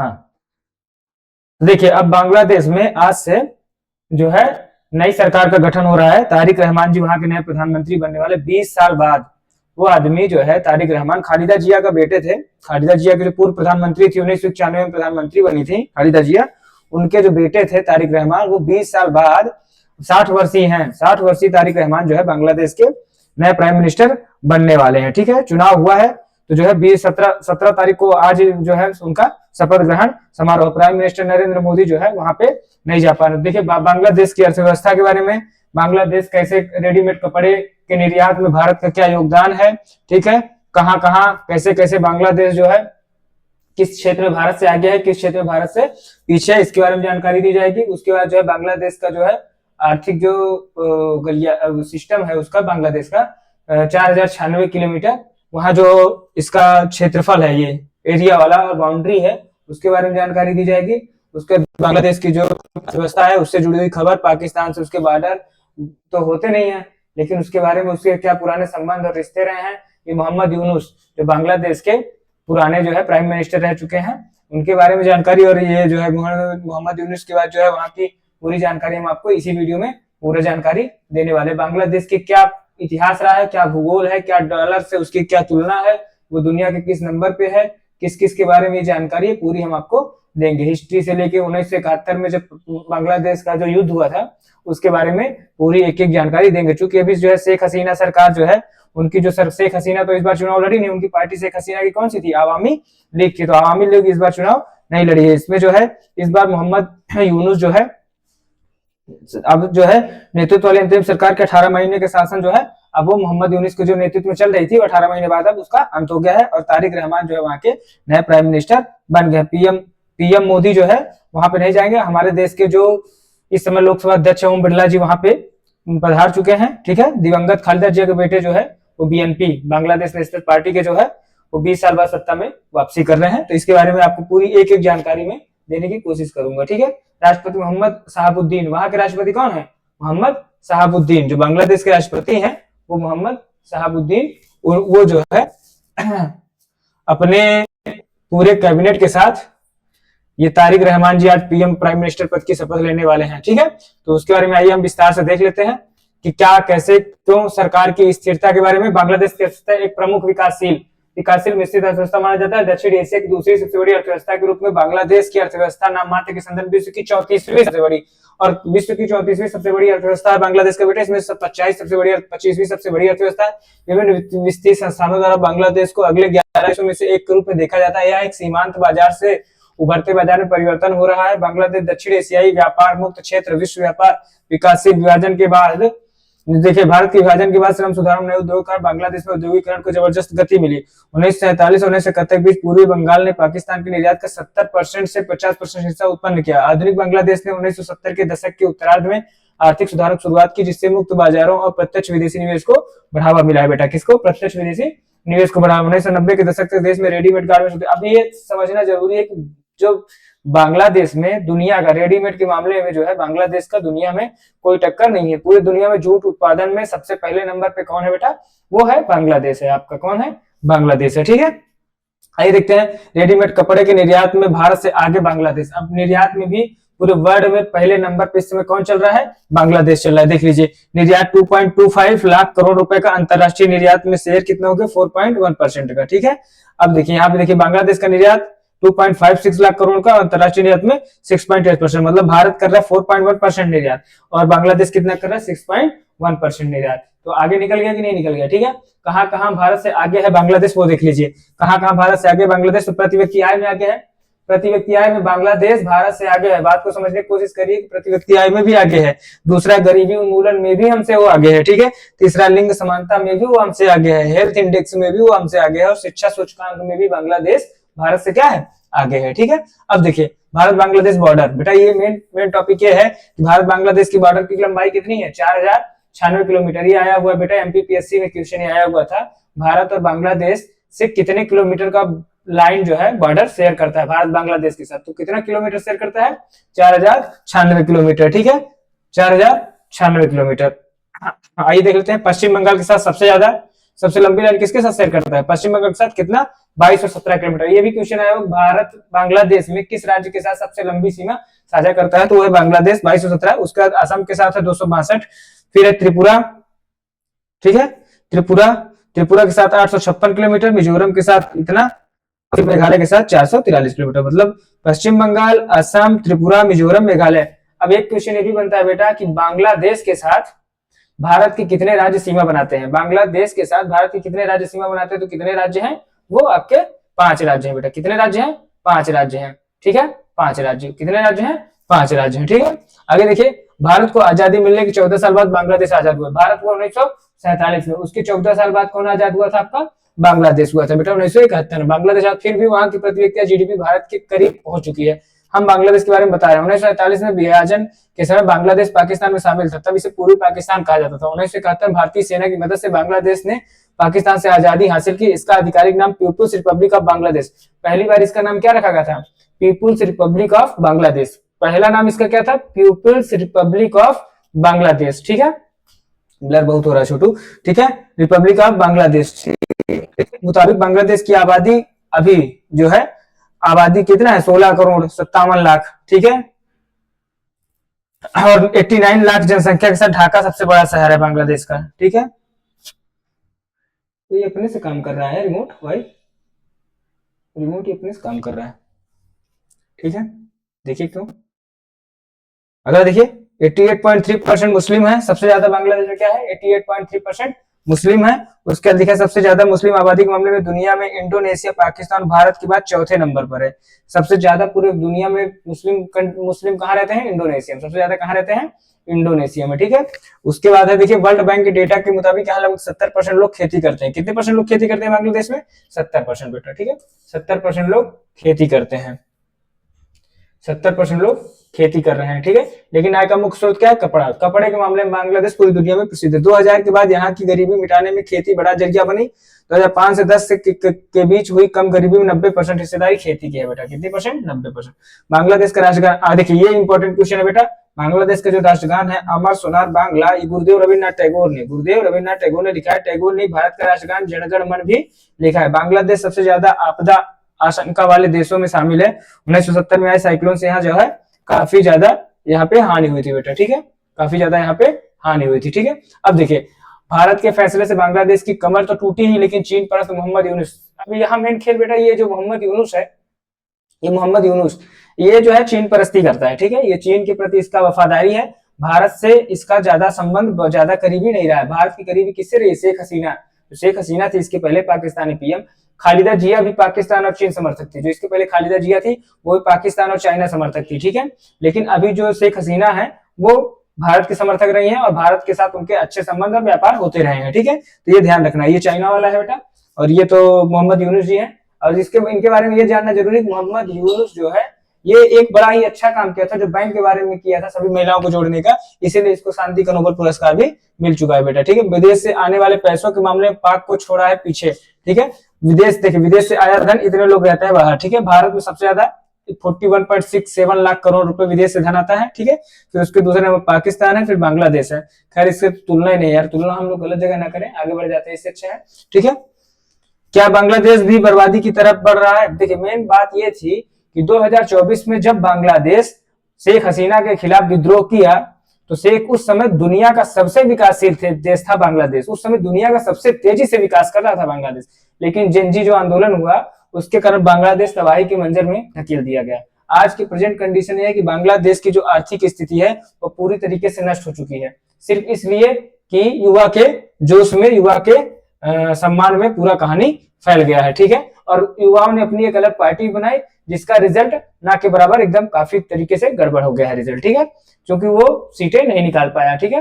हाँ, देखिए अब बांग्लादेश में आज से जो है नई सरकार का गठन हो रहा है। तारिक रहमान जी वहां के नए प्रधानमंत्री बनने वाले 20 साल बाद। वो आदमी जो है तारिक रहमान खालिदा जिया का बेटे थे। खालिदा जिया के जो पूर्व प्रधानमंत्री थी, 1991 में प्रधानमंत्री बनी थी खालिदा जिया, उनके जो बेटे थे तारिक रहमान, वो 20 साल बाद 60 वर्षीय हैं। 60 वर्षीय तारिक रहमान जो है बांग्लादेश के नए प्राइम मिनिस्टर बनने वाले हैं। ठीक है, चुनाव हुआ है तो जो है 17 तारीख को आज जो है उनका शपथ ग्रहण समारोह। प्राइम मिनिस्टर नरेंद्र मोदी जो है वहां पे नहीं जा पा रहे। देखिए बांग्लादेश की अर्थव्यवस्था के बारे में, बांग्लादेश कैसे रेडीमेड कपड़े के निर्यात में भारत का क्या योगदान है, ठीक है, कहां कहां कैसे कैसे बांग्लादेश जो है किस क्षेत्र में भारत से आगे है, किस क्षेत्र में भारत से पीछे है, इसके बारे में जानकारी दी जाएगी। उसके बाद जो है बांग्लादेश का जो है आर्थिक जो सिस्टम है उसका, बांग्लादेश का 4096 किलोमीटर वहां जो इसका क्षेत्रफल है, ये एरिया वाला और बाउंड्री है, उसके बारे में जानकारी दी जाएगी। उसके बांग्लादेश की जो व्यवस्था है उससे जुड़ी हुई खबर, पाकिस्तान से उसके बॉर्डर तो होते नहीं है, लेकिन उसके बारे में उसके क्या पुराने संबंध और रिश्ते रहे हैं। ये मोहम्मद यूनुस जो बांग्लादेश के पुराने जो है प्राइम मिनिस्टर रह चुके हैं, उनके बारे में जानकारी। और ये जो है मोहम्मद यूनुस के बाद जो है वहां की पूरी जानकारी हम आपको इसी वीडियो में पूरा जानकारी देने वाले। बांग्लादेश की क्या इतिहास रहा है, क्या भूगोल है, क्या डॉलर से उसकी क्या तुलना है, वो दुनिया के किस नंबर पे है, किस किस के बारे में ये जानकारी पूरी हम आपको देंगे। हिस्ट्री से लेके 1971 में जब बांग्लादेश का जो युद्ध हुआ था उसके बारे में पूरी एक एक जानकारी देंगे। चूंकि अभी जो है शेख हसीना सरकार जो है उनकी जो शेख हसीना तो इस बार चुनाव लड़ी नहीं, उनकी पार्टी शेख हसीना की कौन सी थी, आवामी लीग थी, तो आवामी लीग इस बार चुनाव नहीं लड़ी है। इसमें जो है इस बार मोहम्मद यूनुस जो है अब जो है नेतृत्व वाली अंतरिम सरकार के 18 महीने के शासन जो है अब वो मोहम्मद यूनुस के जो नेतृत्व में चल रही थी वो 18 महीने बाद अब उसका अंत हो गया है और तारिक रहमान जो है वहां के नए प्राइम मिनिस्टर बन गए। पीएम मोदी जो है वहां पे नहीं जाएंगे। हमारे देश के जो इस समय लोकसभा अध्यक्ष ओम बिरला जी वहां पे पधार चुके हैं। ठीक है, दिवंगत खालिदा जिया के बेटे जो है वो बीएनपी बांग्लादेश नेशनल पार्टी के जो है वो 20 साल बाद सत्ता में वापसी कर रहे हैं। तो इसके बारे में आपको पूरी एक एक जानकारी में देने की कोशिश करूंगा। ठीक है, राष्ट्रपति मोहम्मद शहाबुद्दीन, वहां के राष्ट्रपति कौन है, मोहम्मद शहाबुद्दीन। जो बांग्लादेश के राष्ट्रपति हैं वो मोहम्मद शहाबुद्दीन, वो जो है अपने पूरे कैबिनेट के साथ ये तारिक रहमान जी आज पीएम प्राइम मिनिस्टर पद की शपथ लेने वाले हैं। ठीक है, तो उसके बारे में आइए हम विस्तार से देख लेते हैं कि क्या कैसे क्यों सरकार की स्थिरता के बारे में। बांग्लादेश की अर्थव्यवस्था एक प्रमुख विकासशील मिश्रित अर्थव्यवस्था माना जाता है। दक्षिण एशिया की दूसरी सबसे बड़ी अर्थव्यवस्था के रूप में बांग्लादेश की अर्थव्यवस्था नाम मात्र के संदर्भ विश्व की 34वीं सबसे बड़ी और विश्व की 34वीं सबसे बड़ी अर्थव्यवस्था है बांग्लादेश का बेटा। इसमें 25वीं सबसे बड़ी अर्थव्यवस्था है। विभिन्न वित्तीय संस्थानों द्वारा बांग्लादेश को अगले 11 देशों में से एक के रूप में देखा जाता है। यह एक सीमांत बाजार से उभरते बाजार में परिवर्तन हो रहा है। बांग्लादेश दक्षिण एशियाई व्यापार मुक्त क्षेत्र, विश्व व्यापार विकासशील विभाजन के बाद, देखिए भारत के विभाजन के बाद श्रम सुधार नए उद्योग कर बांग्लादेश में औद्योगिकरण को जबरदस्त गति मिली। 1947 और 1971 के बीच पूर्वी बंगाल ने पाकिस्तान के निर्यात का 70% से 50% हिस्सा उत्पन्न किया। आधुनिक बांग्लादेश ने 1970 के दशक के उत्तरार्ध में आर्थिक सुधारों की शुरुआत की, जिससे मुक्त बाजारों और प्रत्यक्ष विदेशी निवेश को बढ़ावा मिला है। बेटा किसको, प्रत्यक्ष विदेशी निवेश को बढ़ावा। 1990 के दशक तक देश में रेडीमेड गारमेंट्स, अब ये समझना जरूरी है कि जो बांग्लादेश में दुनिया का रेडीमेड के मामले में जो है बांग्लादेश का दुनिया में कोई टक्कर नहीं है। पूरी दुनिया में जूट उत्पादन में सबसे पहले नंबर पे कौन है बेटा, वो है बांग्लादेश है। आपका कौन है, बांग्लादेश है। ठीक है, आइए देखते हैं रेडीमेड कपड़े के निर्यात में भारत से आगे बांग्लादेश। अब निर्यात में भी पूरे वर्ल्ड में पहले नंबर पे इस समय कौन चल रहा है, बांग्लादेश चल रहा है। देख लीजिए निर्यात 2.25 लाख करोड़ रुपए का, अंतरराष्ट्रीय निर्यात में शेयर कितना हो गया, 4.1% का। ठीक है, अब देखिए यहाँ पे देखिए बांग्लादेश का निर्यात 2.56 लाख करोड़ का, अंतरराष्ट्रीय निर्यात में 6.8%, मतलब भारत कर रहा है 4.1% निर्यात और बांग्लादेश कितना कर रहा है, 6.1% निर्यात। तो आगे निकल गया कि नहीं निकल गया। ठीक है, कहां कहां भारत से आगे है बांग्लादेश वो देख लीजिए। कहां कहां भारत से आगे बांग्लादेश, तो प्रति व्यक्ति आय में आगे है। प्रति व्यक्ति आय में बांग्लादेश भारत से आगे है। बात को समझने की कोशिश करिए कि प्रति व्यक्ति आय में भी आगे है। दूसरा, गरीबी उन्मूलन में भी हमसे वो आगे है। ठीक है, तीसरा, लिंग समानता में भी वो हमसे आगे है। हेल्थ इंडेक्स में भी वो हमसे आगे है और शिक्षा सूचकांक में भी बांग्लादेश भारत से क्या है, आगे है। ठीक है, अब देखिए भारत बांग्लादेश बॉर्डर, बेटा ये मेन टॉपिक ये है कि भारत बांग्लादेश की बॉर्डर की लंबाई कितनी है, 4096 किलोमीटर। ये आया हुआ बेटा एमपीपीएससी में क्वेश्चन आया हुआ था। भारत और बांग्लादेश से कितने किलोमीटर का लाइन जो है बॉर्डर शेयर करता है भारत बांग्लादेश के साथ, तो कितना किलोमीटर शेयर करता है, 4096 किलोमीटर। ठीक है, 4096 किलोमीटर। आइए देख लेते हैं पश्चिम बंगाल के साथ सबसे लंबी लाइन किसके साथ शेयर करता है, पश्चिम बंगाल के साथ कितना, 2217 किलोमीटर। ये भी क्वेश्चन आया, भारत बांग्लादेश में किस राज्य के साथ सबसे लंबी सीमा साझा करता है, तो वो है बांग्लादेश 2217। उसके बाद असम के साथ है 262, फिर है त्रिपुरा, ठीक है, त्रिपुरा के साथ 856 किलोमीटर, मिजोरम के साथ इतना, फिर मेघालय के साथ 443 किलोमीटर। मतलब पश्चिम बंगाल, असम, त्रिपुरा, मिजोरम, मेघालय। अब एक क्वेश्चन ये भी बनता है बेटा कि बांग्लादेश के साथ भारत के कितने राज्य सीमा बनाते हैं, बांग्लादेश के साथ भारत के कितने राज्य सीमा बनाते हैं, तो कितने राज्य हैं, वो आपके 5 राज्य हैं बेटा। कितने राज्य हैं, 5 राज्य हैं, ठीक है, 5 राज्य। कितने राज्य हैं, 5 राज्य हैं, ठीक है। आगे देखिए, भारत को आजादी मिलने के 14 साल बाद बांग्लादेश आजाद हुआ। भारत को 1947 में, उसके 14 साल बाद कौन आजाद हुआ था, आपका बांग्लादेश हुआ था बेटा 1971 में। बांग्लादेश फिर भी वहां की प्रति व्यक्ति जीडीपी भारत के करीब पहुंच चुकी है। हम बांग्लादेश के बारे में बता रहे हैं। 1947 में विभाजन के समय बांग्लादेश पाकिस्तान में शामिल था, तब इसे पूर्वी पाकिस्तान कहा जाता था। 1971 भारतीय सेना की मदद से बांग्लादेश ने पाकिस्तान से आजादी हासिल की। इसका आधिकारिक नाम पीपुल्स रिपब्लिक ऑफ बांग्लादेश। पहली बार इसका नाम क्या रखा गया था, पीपुल्स रिपब्लिक ऑफ बांग्लादेश। पहला नाम इसका क्या था, पीपुल्स रिपब्लिक ऑफ बांग्लादेश, ठीक है। ब्लर बहुत हो रहा है छोटू, ठीक है, रिपब्लिक ऑफ बांग्लादेश। मुताबिक बांग्लादेश की आबादी अभी जो है, आबादी कितना है, 16 करोड़ 57 लाख, ठीक है, और 89 लाख जनसंख्या के साथ ढाका सबसे बड़ा शहर है बांग्लादेश का, ठीक है। तो ये अपने से काम कर रहा है रिमोट भाई, रिमोट ये अपने से काम कर रहा है, ठीक है। देखिए क्यों, अगर देखिए 88.3% मुस्लिम है, सबसे ज्यादा बांग्लादेश में क्या है, 88.3% मुस्लिम है। उसके बाद देखिए सबसे ज्यादा मुस्लिम आबादी के मामले में दुनिया में इंडोनेशिया, पाकिस्तान, भारत के बाद चौथे नंबर पर है। सबसे ज्यादा पूरे दुनिया में मुस्लिम कहाँ रहते हैं, इंडोनेशिया में। सबसे ज्यादा कहाँ रहते हैं, इंडोनेशिया में, ठीक है। उसके बाद है देखिए वर्ल्ड बैंक के डेटा के मुताबिक यहाँ लगभग 70% लोग खेती करते हैं। कितने परसेंट लोग खेती करते हैं बांग्लादेश में, 70% बेटा, ठीक है, 70% लोग खेती करते हैं, 70% लोग खेती कर रहे हैं, ठीक है। लेकिन आय का मुख्य स्रोत क्या है, कपड़ा। कपड़े के मामले में बांग्लादेश पूरी दुनिया में प्रसिद्ध है। 2000 के बाद यहाँ की गरीबी मिटाने में खेती बड़ा जरिया बनी। 2005 से 10 के बीच हुई कम गरीबी में 90% हिस्सेदारी खेती की है बेटा। कितने परसेंट, 90%। बांग्लादेश का राष्ट्रगान, देखिए ये इंपॉर्टेंट क्वेश्चन है बेटा। बांग्लादेश का जो राष्ट्रगान है अमर सोनार बांग्ला, गुरुदेव रविन्द्रनाथ टैगोर ने लिखा है। टैगोर ने भारत का राष्ट्रगान जन गण मन भी लिखा है। बांग्लादेश सबसे ज्यादा आपदा आशंका वाले देशों में शामिल है। 1970 में आए साइक्लोन से यहाँ जो है काफी ज्यादा यहाँ पे हानि हुई थी बेटा, ठीक है, काफी ज्यादा यहाँ पे हानि हुई थी, ठीक है। अब देखिए भारत के फैसले से बांग्लादेश की कमर तो टूटी ही, लेकिन चीन परस्त मोहम्मद यूनुस। अब यहाँ मेन खेल बेटा, ये जो मोहम्मद यूनुस है, ये मोहम्मद यूनुस ये जो है चीन परस्ती करता है, ठीक है। ये चीन के प्रति इसका वफादारी है। भारत से इसका ज्यादा संबंध ज्यादा करीबी नहीं रहा है। भारत की करीबी किससे रही, शेख हसीना। शेख हसीना थी इसके पहले पाकिस्तानी पीएम। खालिदा जिया भी पाकिस्तान और चीन समर्थक थी। जो इसके पहले खालिदा जिया थी वो पाकिस्तान और चाइना समर्थक थी, ठीक है। लेकिन अभी जो शेख हसीना है वो भारत के समर्थक रही है और भारत के साथ उनके अच्छे संबंध और व्यापार होते रहे हैं, ठीक है। तो ये ध्यान रखना, ये चाइना वाला है बेटा, और ये तो मोहम्मद यूनुस जी है। और इनके बारे में ये जानना जरूरी, मोहम्मद यूनुस जो है ये एक बड़ा ही अच्छा काम किया था जो बैंक के बारे में किया था, सभी महिलाओं को जोड़ने का। इसीलिए इसको शांति का नोबेल पुरस्कार भी मिल चुका है बेटा, ठीक है। विदेश से आने वाले पैसों के मामले में पाक को छोड़ा है पीछे, ठीक है। विदेश से आया धन इतने लोग रहते हैं बाहर, ठीक है। भारत में सबसे ज्यादा 41.67 लाख करोड़ रुपए विदेश से धन आता है, ठीक है। फिर उसके दूसरे नंबर पाकिस्तान है, फिर बांग्लादेश है। खैर इससे तुलना ही नहीं यार, तुलना हम लोग गलत जगह ना करें, आगे बढ़ जाते हैं, इससे अच्छा है, ठीक है। क्या बांग्लादेश भी बर्बादी की तरफ बढ़ रहा है? देखिए मेन बात ये थी कि 2024 में जब बांग्लादेश शेख हसीना के खिलाफ विद्रोह किया तो उस समय दुनिया का सबसे विकासशील देश था बांग्लादेश। उस समय दुनिया का सबसे तेजी से विकास कर रहा था बांग्लादेश। लेकिन जेनजी जो आंदोलन हुआ उसके कारण बांग्लादेश तबाही के मंजर में धकेल दिया गया। आज की प्रेजेंट कंडीशन है कि बांग्लादेश की जो आर्थिक स्थिति है वो पूरी तरीके से नष्ट हो चुकी है, सिर्फ इसलिए कि युवा के जोश में, युवा के सम्मान में पूरा कहानी फैल गया है, ठीक है। और युवाओं ने अपनी एक अलग पार्टी बनाई जिसका रिजल्ट ना के बराबर एकदम काफी तरीके से गड़बड़ हो गया है रिजल्ट, ठीक है, क्योंकि वो सीटें नहीं निकाल पाया, ठीक है।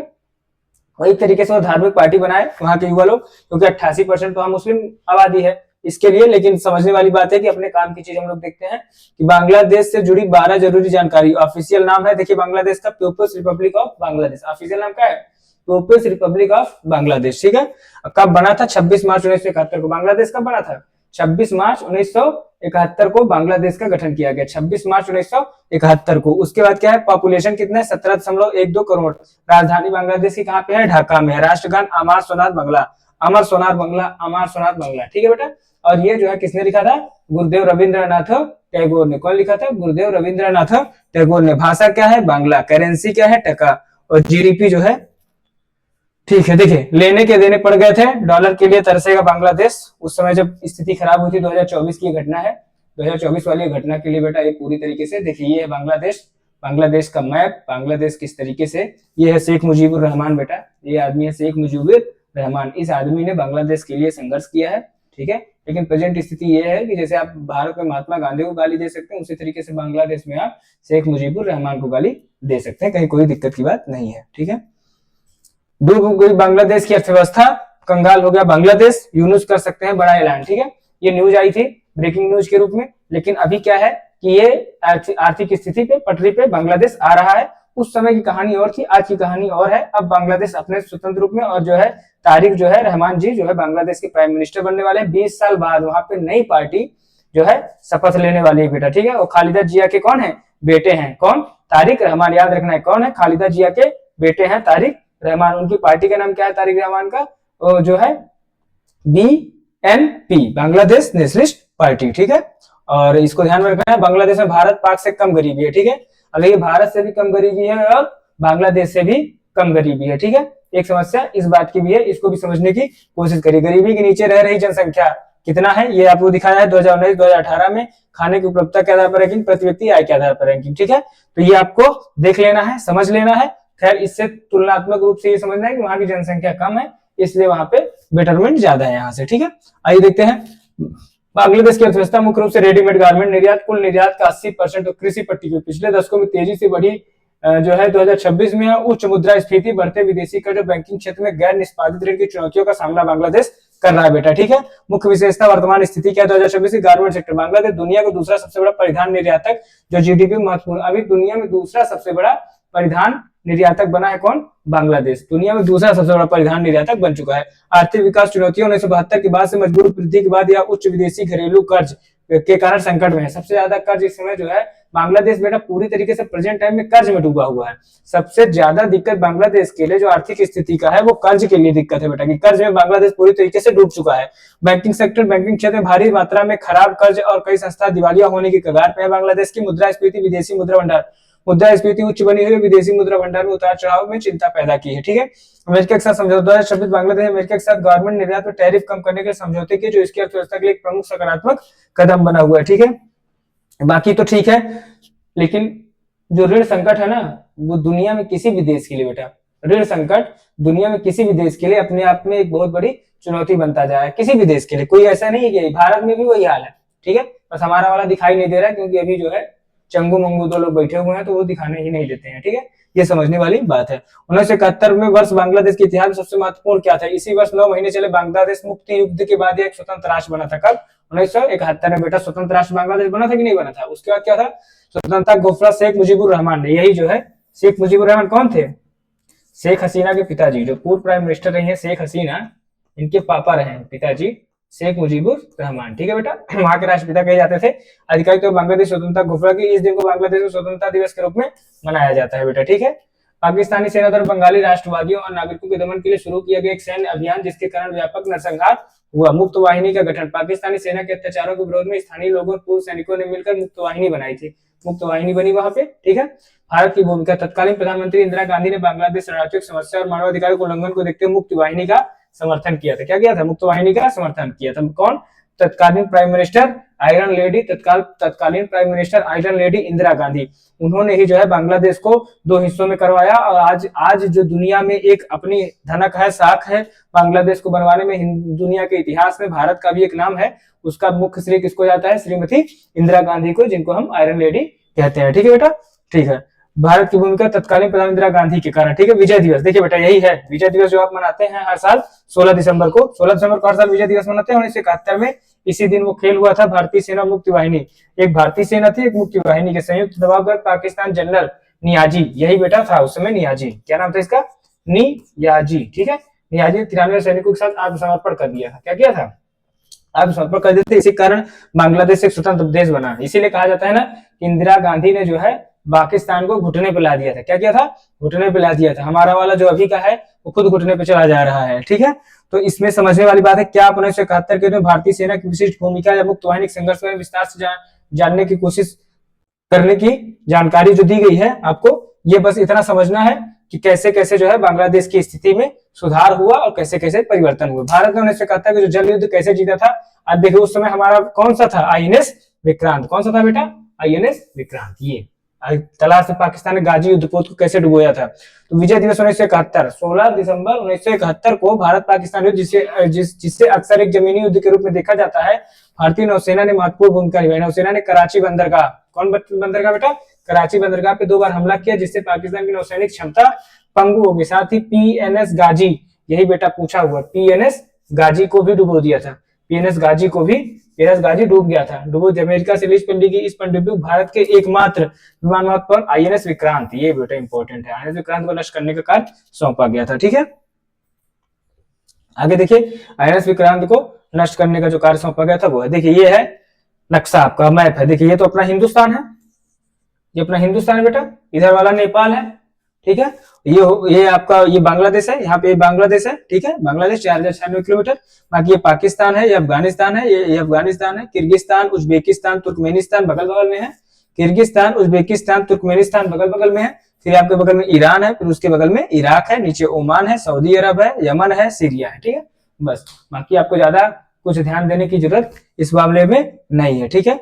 वही तरीके से वो धार्मिक पार्टी बनाए वहां के युवा लोग, क्योंकि 88% तो मुस्लिम आबादी है इसके लिए। लेकिन समझने वाली बात है कि अपने काम की चीज हम लोग देखते हैं कि बांग्लादेश से जुड़ी 12 जरूरी जानकारी। ऑफिशियल नाम है देखिए बांग्लादेश का People's Republic of Bangladesh. Official नाम क्या है? पीपुल्स रिपब्लिक ऑफ बांग्लादेश, ठीक है। कब बना था? 26 मार्च 1971 को। बांग्लादेश कब बना था? 26 मार्च 1971 को बांग्लादेश का गठन किया गया, 26 मार्च 1971 को। उसके बाद क्या है? पॉपुलेशन कितना है? 17.12 करोड़। राजधानी बांग्लादेश की कहाँ पे है? ढाका में है। राष्ट्रगान अमर सोनार बांग्ला। अमर सोनार बांग्ला, अमर सोनार बांग्ला, ठीक है बेटा। और ये जो है किसने लिखा था? गुरुदेव रविंद्रनाथ टैगोर ने। कौन लिखा था? गुरुदेव रविंद्रनाथ टैगोर ने। भाषा क्या है? बांग्ला। करेंसी क्या है? टका। और जीडीपी जो है, ठीक है, देखिए लेने के देने पड़ गए थे, डॉलर के लिए तरसेगा बांग्लादेश। उस समय जब स्थिति खराब हुई थी, 2024 की घटना है, 2024 वाली घटना के लिए बेटा ये पूरी तरीके से देखिए, ये है बांग्लादेश, बांग्लादेश का मैप, बांग्लादेश किस तरीके से, ये है शेख मुजीबुर रहमान बेटा, ये आदमी है शेख मुजीबुर रहमान। इस आदमी ने बांग्लादेश के लिए संघर्ष किया है, ठीक है। लेकिन प्रेजेंट स्थिति ये है कि जैसे आप भारत में महात्मा गांधी को गाली दे सकते हैं, उसी तरीके से बांग्लादेश में आप शेख मुजीबुर रहमान को गाली दे सकते हैं, कहीं कोई दिक्कत की बात नहीं है, ठीक है। डूब गई बांग्लादेश की अर्थव्यवस्था, कंगाल हो गया बांग्लादेश, यूनुस कर सकते हैं बड़ा ऐलान, ठीक है। ये न्यूज आई थी ब्रेकिंग न्यूज के रूप में, लेकिन अभी क्या है कि ये आर्थिक स्थिति पे पटरी पे बांग्लादेश आ रहा है। उस समय की कहानी और थी, आज की कहानी और है। अब बांग्लादेश अपने स्वतंत्र रूप में, और जो है तारिक जो है रहमान जी जो है बांग्लादेश के प्राइम मिनिस्टर बनने वाले हैं। 20 साल बाद वहां पे नई पार्टी जो है शपथ लेने वाली है बेटा, ठीक है। और खालिदा जिया के कौन है? बेटे हैं। कौन? तारिक रहमान। याद रखना है कौन है? खालिदा जिया के बेटे हैं तारिक रहमान। उनकी पार्टी का नाम क्या है तारिक रहमान का? जो है BNP, बांग्लादेश नेशनलिस्ट पार्टी, ठीक है। और इसको ध्यान में रखना है, बांग्लादेश में भारत पाक से कम गरीबी है, ठीक है। अगर ये भारत से भी कम गरीबी है और बांग्लादेश से भी कम गरीबी है, ठीक है। एक समस्या इस बात की भी है, इसको भी समझने की कोशिश करिए। गरीबी के नीचे रह रही जनसंख्या कितना है, ये आपको दिखाया है 2019-2018 में खाने की उपलब्धता के आधार पर रैंकिंग, प्रति व्यक्ति आय के आधार पर रैंकिंग, ठीक है। तो ये आपको देख लेना है, समझ लेना है। खैर इससे तुलनात्मक रूप से ये समझना है कि वहां की जनसंख्या कम है, इसलिए वहां पे बेटरमेंट ज्यादा है यहाँ से, ठीक है। आइए देखते हैं बांग्लादेश की अर्थव्यवस्था मुख्य रूप से रेडीमेड गारमेंट निर्यात, कुल निर्यात का 80% और कृषि पट्टी की पिछले दशकों में तेजी से बढ़ी जो है 2026 में उच्च मुद्रास्फीति, बढ़ते विदेशी कर्ज, बैंकिंग क्षेत्र में गैर निष्पादित ऋण की चुनौतियों का सामना बांग्लादेश कर रहा है बेटा, ठीक है। मुख्य विशेषता वर्तमान स्थिति क्या है 2026 की? गारमेंट सेक्टर, बांग्लादेश दुनिया का दूसरा सबसे बड़ा परिधान निर्यातक, जो जीडीपी महत्वपूर्ण, अभी दुनिया में दूसरा सबसे बड़ा परिधान निर्यातक बना है कौन? बांग्लादेश। दुनिया में दूसरा सबसे बड़ा परिधान निर्यातक बन चुका है। आर्थिक विकास चुनौतियों 1972 के बाद से मजबूर वृद्धि के बाद या उच्च विदेशी घरेलू कर्ज के कारण संकट में है। सबसे ज्यादा कर्ज इस समय जो है बांग्लादेश बेटा पूरी तरीके से प्रेजेंट टाइम में कर्ज में डूबा हुआ है। सबसे ज्यादा दिक्कत बांग्लादेश के लिए जो आर्थिक स्थिति का है वो कर्ज के लिए दिक्कत है बेटा, कि कर्ज में बांग्लादेश पूरी तरीके से डूब चुका है। बैंकिंग सेक्टर, बैंकिंग क्षेत्र में भारी मात्रा में खराब कर्ज और कई संस्था दिवालिया होने की कगार पे है। बांग्लादेश की मुद्रास्फीति, विदेशी मुद्रा भंडार, मुद्रास्फीति उच्च बनी हुई, विदेशी मुद्रा भंडार में उतार चढ़ाव में चिंता पैदा की है, ठीक है। अमेरिका के साथ समझौता 2026, बांग्लादेश अमेरिका के साथ गवर्नमेंट निर्यात पर टैरिफ कम करने के समझौते के, जो इसकी अर्थव्यवस्था के लिए एक प्रमुख सकारात्मक कदम बना हुआ है, ठीक है। बाकी तो ठीक है, लेकिन जो ऋण संकट है ना, वो दुनिया में किसी भी देश के लिए बेटा, ऋण संकट दुनिया में किसी भी देश के लिए अपने आप में एक बहुत बड़ी चुनौती बनता जा रहा है, किसी भी देश के लिए। कोई ऐसा नहीं है कि भारत में भी वही हाल है, ठीक है। बस हमारा वाला दिखाई नहीं दे रहा है, क्योंकि अभी जो है चंगू मंगू दो लोग बैठे हुए हैं, तो वो दिखाने ही नहीं देते हैं, ठीक है। ये समझने वाली बात है। 1971 में वर्ष बांग्लादेश के इतिहास में सबसे महत्वपूर्ण क्या था? इसी वर्ष 9 महीने चले बांग्लादेश मुक्ति युद्ध के बाद एक स्वतंत्र राष्ट्र बना था। कब? 1971 में बेटा स्वतंत्र राष्ट्र बांग्लादेश बना था कि नहीं बना था? उसके बाद क्या था? स्वतंत्रता घोषणा शेख मुजीबुर रहमान ने, यही जो है शेख मुजीबुर रहमान कौन थे? शेख हसीना के पिताजी, जो पूर्व प्राइम मिनिस्टर रही है शेख हसीना, इनके पापा रहे पिताजी शेख मुजीबुर रहमान, ठीक है बेटा। वहां के राष्ट्रपिता कहे जाते थे। आधिकारिक तो बांग्लादेश स्वतंत्रता घोषणा की इस दिन को बांग्लादेश में स्वतंत्रता दिवस के रूप में मनाया जाता है बेटा, ठीक है। पाकिस्तानी सेना द्वारा बंगाली राष्ट्रवादियों और नागरिकों के दमन के लिए शुरू किया गया एक सैन्य अभियान, जिसके कारण व्यापक नरसंहार हुआ। मुक्त वाहिनी का गठन, पाकिस्तानी सेना के अत्याचारों के विरोध में स्थानीय लोगों और पूर्व सैनिकों ने मिलकर मुक्त वाहिनी बनाई थी। मुक्त वाहिनी बनी वहां पे, ठीक है। भारत की भूमिका, तत्कालीन प्रधानमंत्री इंदिरा गांधी ने बांग्लादेश शरणार्थियों की समस्या और मानवाधिकार के उल्लंघन को देखते हुए मुक्त वाहिनी का समर्थन किया था। क्या किया था? मुक्त वाहिनी का समर्थन किया था। कौन? तत्कालीन प्राइम मिनिस्टर आयरन लेडी, तत्कालीन prime minister iron lady Indira Gandhi. उन्होंने ही जो है बांग्लादेश को 2 हिस्सों में करवाया, और आज जो दुनिया में एक अपनी धनक है, साख है बांग्लादेश को बनवाने में, दुनिया के इतिहास में भारत का भी एक नाम है। उसका मुख्य श्रेय किसको जाता है? श्रीमती इंदिरा गांधी को, जिनको हम आयरन लेडी कहते हैं, ठीक है बेटा। ठीक है, भारत की भूमिका तत्कालीन प्रधानमंत्री इंदिरा गांधी के कारण, ठीक है। विजय दिवस, देखिए बेटा यही है विजय दिवस जो आप मनाते हैं हर साल 16 दिसंबर को। 16 दिसंबर को हर साल विजय दिवस मनाते हैं। 1971 में इसी दिन वो खेल हुआ था, भारतीय सेना मुक्ति वाहिनी। एक भारतीय सेना थी, एक मुक्ति वाहिनी के संयुक्त दबाव पर पाकिस्तान जनरल नियाजी, यही बेटा था उस समय नियाजी। क्या नाम था इसका? नियाजी, ठीक है। नियाजी 93 सैनिकों के साथ आत्मसमर्पण कर दिया था। क्या किया था? आत्मसमर्पण कर देते। इसी कारण बांग्लादेश एक स्वतंत्र देश बना। इसीलिए कहा जाता है ना, इंदिरा गांधी ने जो है पाकिस्तान को घुटने पे ला दिया था। क्या किया था? घुटने पे ला दिया था। हमारा वाला जो अभी का है वो खुद घुटने पे चला जा रहा है। ठीक है, तो इसमें समझने वाली बात है। क्या आप 1971 के में भारतीय सेना की विशिष्ट भूमिका या मुक्त वाहिनी संघर्ष में विस्तार से जानने की कोशिश करने की जानकारी जो दी गई है आपको, ये बस इतना समझना है कि कैसे कैसे जो है बांग्लादेश की स्थिति में सुधार हुआ और कैसे कैसे परिवर्तन हुआ। भारत ने 1971 के जो जल युद्ध कैसे जीता था, आज देखिए उस समय हमारा कौन सा था? आईएनएस विक्रांत। कौन सा था बेटा? आईएनएस विक्रांत। ये तलाश से पाकिस्तान ने गाजी युद्धपोत को कैसे डुबोया था? तो विजय दिवस 1971, 16 दिसंबर 1971 को भारत पाकिस्तान युद्ध, जिससे अक्सर एक जमीनी युद्ध के रूप में देखा जाता है, भारतीय नौसेना ने महत्वपूर्ण भूमिका निभाई। नौसेना ने कराची बंदरगाह, कौन बंदरगाह बेटा? कराची बंदरगाह पे 2 बार हमला किया, जिससे पाकिस्तान की नौसैनिक क्षमता पंगु हो गई। साथ ही पीएनएस गाजी, यही बेटा पूछा हुआ, पीएनएस गाजी को भी डुबो दिया था। पीएनएस गाजी डूब गया था। डुबो अमेरिका से लीज पर ली गई इस पनडुब्बी भारत के एकमात्र विमानवाहक पर आईएनएस विक्रांत, ये बेटा इंपॉर्टेंट है, आईएनएस विक्रांत को नष्ट करने का कार्य सौंपा गया था। ठीक है, आगे देखिए आईएनएस विक्रांत को नष्ट करने का जो कार्य सौंपा गया था वो है, देखिए ये है नक्शा, आपका मैप है। देखिए ये तो अपना हिंदुस्तान है, ये अपना हिंदुस्तान है बेटा, इधर वाला नेपाल है। ठीक है, ये आपका ये बांग्लादेश है, यहाँ पे बांग्लादेश है। ठीक है, बांग्लादेश 4096 किलोमीटर। बाकी ये पाकिस्तान है, ये अफगानिस्तान है, ये अफगानिस्तान है। किर्गिस्तान, उज्बेकिस्तान, तुर्कमेनिस्तान बगल बगल में है। किर्गिस्तान, उज्बेकिस्तान, तुर्कमेनिस्तान बगल बगल में है। फिर आपके बगल में ईरान है, फिर उसके बगल में इराक है, नीचे ओमान है, सऊदी अरब है, यमन है, सीरिया है। ठीक है, बस बाकी आपको ज्यादा कुछ ध्यान देने की जरूरत इस मामले में नहीं है। ठीक है,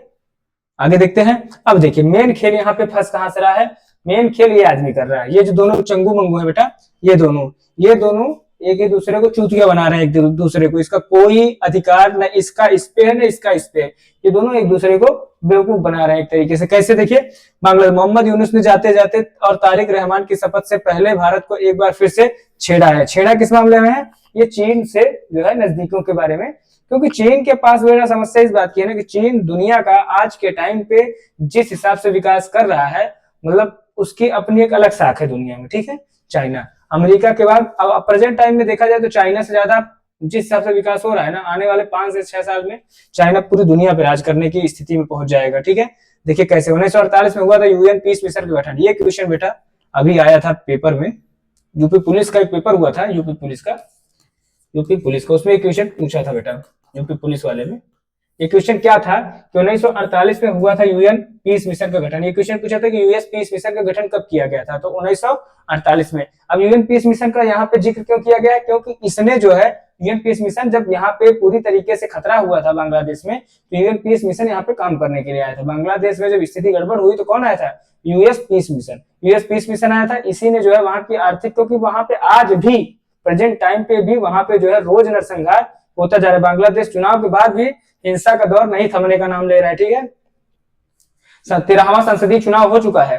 आगे देखते हैं। अब देखिए मेन खेल यहाँ पे फंस कहां से रहा है? मेन खेल ये आदमी कर रहा है, ये जो दोनों चंगू मंगू है बेटा, ये दोनों एक दूसरे को चूतिया बना रहे हैं, एक दूसरे को। इसका कोई अधिकार न इसका इस पे है, न इसका इस पे है। ये दोनों एक दूसरे को बेवकूफ बना रहे हैं एक तरीके से। कैसे? देखिए बांग्लादेश, मोहम्मद यूनुस ने जाते जाते और तारिक रहमान की शपथ से पहले भारत को एक बार फिर से छेड़ा है। छेड़ा किस मामले में है? ये चीन से जो है नजदीकों के बारे में, क्योंकि चीन के पास बेटा समस्या इस बात की है ना कि चीन दुनिया का आज के टाइम पे जिस हिसाब से विकास कर रहा है, मतलब उसकी अपनी एक अलग शाख है दुनिया में। ठीक है, चाइना अमेरिका के बाद अब प्रेजेंट टाइम में देखा जाए तो चाइना से ज्यादा जिस हिसाब से विकास हो रहा है ना, आने वाले 5 से 6 साल में चाइना पूरी दुनिया पे राज करने की स्थिति में पहुंच जाएगा। ठीक है, देखिए कैसे 1948 में हुआ था यूएन पीस मिशन का गठन। ये क्वेश्चन बेटा अभी आया था पेपर में, यूपी पुलिस का एक पेपर हुआ था, यूपी पुलिस का उसमें एक क्वेश्चन पूछा था बेटा, यूपी पुलिस वाले में। ये क्वेश्चन क्या था कि 1948 में हुआ था यूएन पीस मिशन का गठन। ये क्वेश्चन पूछा था कि यूएस पीस मिशन का गठन कब किया गया था? तो 1948 में। अब यूएन पीस मिशन का यहाँ पे जिक्र क्यों किया गया है? क्योंकि इसने जो है यूएन पीस मिशन जब यहाँ पे पूरी तरीके से खतरा हुआ था बांग्लादेश में, तो यूएन पीस मिशन यहाँ पे काम करने के लिए आया था। बांग्लादेश में जब स्थिति गड़बड़ हुई तो कौन आया था? यूएस पीस मिशन आया था। इसी ने जो है वहां की आर्थिक, क्योंकि वहां पे आज भी प्रेजेंट टाइम पे भी वहां पे जो है रोज नरसंहार होता जा रहा है। बांग्लादेश चुनाव के बाद भी हिंसा का दौर नहीं थमने का नाम ले रहा है। ठीक है, 13वां संसदीय चुनाव हो चुका है,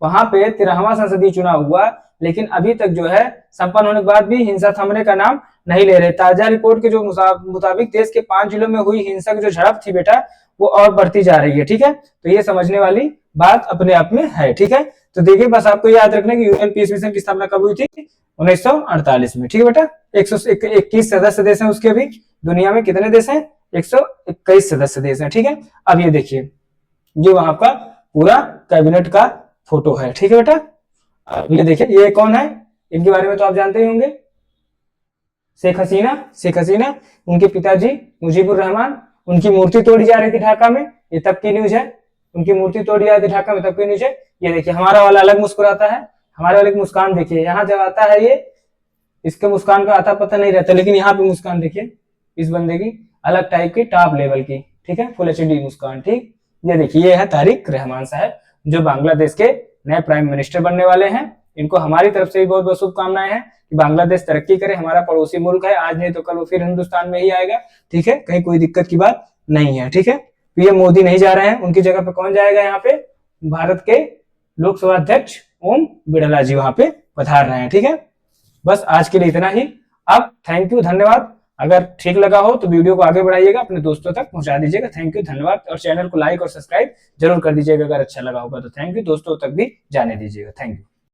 वहां पे 13वां संसदीय चुनाव हुआ, लेकिन अभी तक जो है संपन्न होने के बाद भी हिंसा थमने का नाम नहीं ले रहे। ताजा रिपोर्ट के जो मुताबिक देश के 5 जिलों में हुई हिंसा की जो झड़प थी बेटा, वो और बढ़ती जा रही है। ठीक है, तो ये समझने वाली बात अपने आप में है। ठीक है, तो देखिए बस आपको याद रखना कि यूएन पीस मिशन की स्थापना कब हुई थी? 1948 में। ठीक है बेटा, 121 सदस्य देश हैं उसके। भी दुनिया में कितने देश हैं? 121 सदस्य देश हैं। ठीक है, अब ये देखिए ये वहां का पूरा कैबिनेट का फोटो है। ठीक है बेटा, अब ये देखिए ये कौन है, इनके बारे में तो आप जानते ही होंगे, शेख हसीना, उनके पिताजी मुजीबुर रहमान, उनकी मूर्ति तोड़ी जा रही थी ढाका में, ये तब की न्यूज है। उनकी मूर्ति तोड़ी जा रही थी ढाका में, तब की न्यूज है। ये देखिए हमारा वाला अलग मुस्कुराता है, हमारे वाले की मुस्कान देखिए, यहाँ जब आता है ये, इसके मुस्कान का आता पता नहीं रहता, लेकिन यहाँ पे मुस्कान देखिए इस बंदे की अलग टाइप की, टॉप लेवल की। ठीक है, फुल एचडी मुस्कान। ठीक, ये देखिए ये है तारिक रहमान साहब, जो बांग्लादेश के नए प्राइम मिनिस्टर बनने वाले हैं। इनको हमारी तरफ से भी बहुत बहुत शुभकामनाएं हैं कि बांग्लादेश तरक्की करे, हमारा पड़ोसी मुल्क है, आज नहीं तो कल वो फिर हिंदुस्तान में ही आएगा। ठीक है, कहीं कोई दिक्कत की बात नहीं है। ठीक है, पीएम मोदी नहीं जा रहे हैं, उनकी जगह पे कौन जाएगा? यहाँ पे भारत के लोकसभा अध्यक्ष ओम बिड़ला जी वहां पे पधार रहे हैं। ठीक है, बस आज के लिए इतना ही। अब थैंक यू, धन्यवाद। अगर ठीक लगा हो तो वीडियो को आगे बढ़ाइएगा, अपने दोस्तों तक पहुंचा दीजिएगा। थैंक यू, धन्यवाद। और चैनल को लाइक और सब्सक्राइब जरूर कर दीजिएगा अगर अच्छा लगा होगा तो। थैंक यू, दोस्तों तक भी जाने दीजिएगा। Thank you.